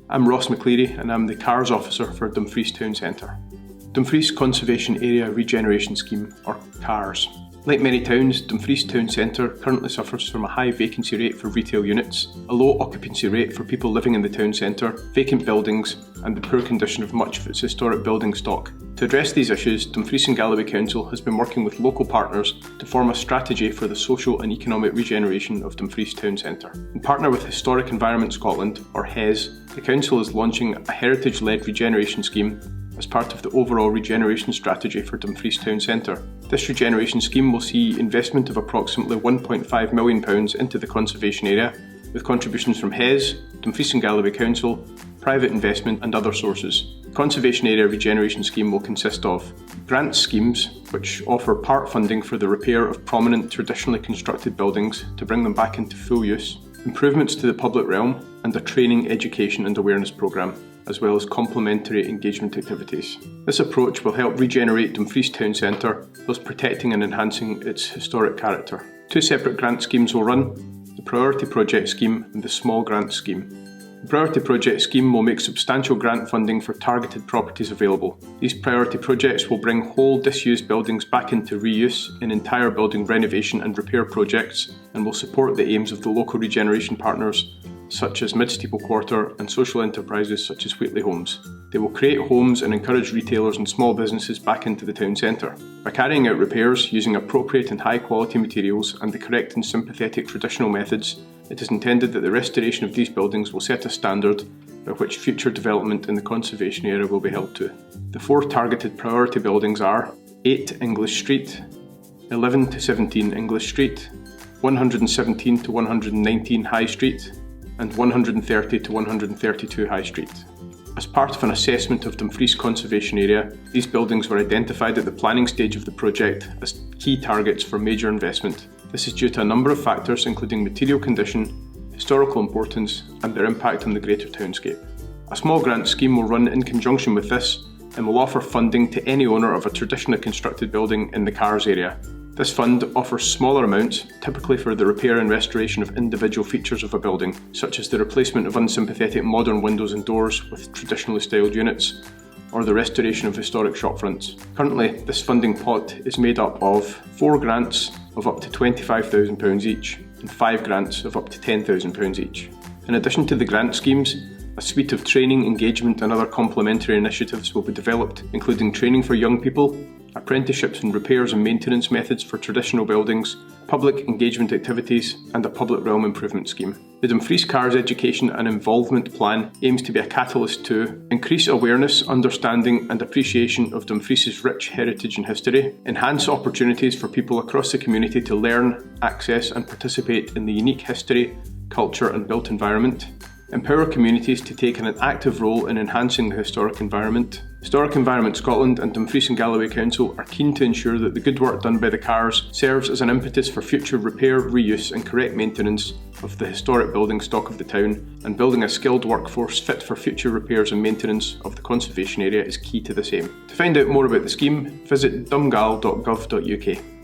I'm Ross McCleary and I'm the CARS Officer for Dumfries Town Centre. Dumfries Conservation Area Regeneration Scheme, or CARS. Like many towns, Dumfries Town Centre currently suffers from a high vacancy rate for retail units, a low occupancy rate for people living in the town centre, vacant buildings, and the poor condition of much of its historic building stock. To address these issues, Dumfries and Galloway Council has been working with local partners to form a strategy for the social and economic regeneration of Dumfries Town Centre. In partner with Historic Environment Scotland, or HES, the Council is launching a heritage-led regeneration scheme as part of the overall regeneration strategy for Dumfries Town Centre. This regeneration scheme will see investment of approximately £1.5 million into the conservation area, with contributions from HES, Dumfries and Galloway Council, private investment and other sources. The Conservation Area Regeneration Scheme will consist of grant schemes, which offer part funding for the repair of prominent traditionally constructed buildings to bring them back into full use, improvements to the public realm, and a training, education and awareness programme, as well as complementary engagement activities. This approach will help regenerate Dumfries Town Centre whilst protecting and enhancing its historic character. Two separate grant schemes will run: the Priority Project Scheme and the Small Grant Scheme. The Priority Project Scheme will make substantial grant funding for targeted properties available. These priority projects will bring whole disused buildings back into reuse in entire building renovation and repair projects, and will support the aims of the local regeneration partners such as Mid-Steeple Quarter and social enterprises such as Wheatley Homes. They will create homes and encourage retailers and small businesses back into the town centre. By carrying out repairs using appropriate and high quality materials and the correct and sympathetic traditional methods, it is intended that the restoration of these buildings will set a standard by which future development in the conservation area will be held to. The four targeted priority buildings are 8 English Street, 11 to 17 English Street, 117 to 119 High Street, and 130 to 132 High Street. As part of an assessment of Dumfries Conservation Area, these buildings were identified at the planning stage of the project as key targets for major investment. This is due to a number of factors including material condition, historical importance and their impact on the greater townscape. A small grant scheme will run in conjunction with this and will offer funding to any owner of a traditionally constructed building in the CARS area. This fund offers smaller amounts, typically for the repair and restoration of individual features of a building, such as the replacement of unsympathetic modern windows and doors with traditionally styled units, or the restoration of historic shop fronts. Currently, this funding pot is made up of 4 grants of up to £25,000 each, and 5 grants of up to £10,000 each. In addition to the grant schemes, a suite of training, engagement and other complementary initiatives will be developed, including training for young people, apprenticeships in repairs and maintenance methods for traditional buildings, public engagement activities and a public realm improvement scheme. The Dumfries CARS Education and Involvement Plan aims to be a catalyst to increase awareness, understanding and appreciation of Dumfries' rich heritage and history, enhance opportunities for people across the community to learn, access and participate in the unique history, culture and built environment, empower communities to take an active role in enhancing the historic environment. Historic Environment Scotland and Dumfries and Galloway Council are keen to ensure that the good work done by the CARS serves as an impetus for future repair, reuse and correct maintenance of the historic building stock of the town, and building a skilled workforce fit for future repairs and maintenance of the conservation area is key to the same. To find out more about the scheme, visit dumgal.gov.uk.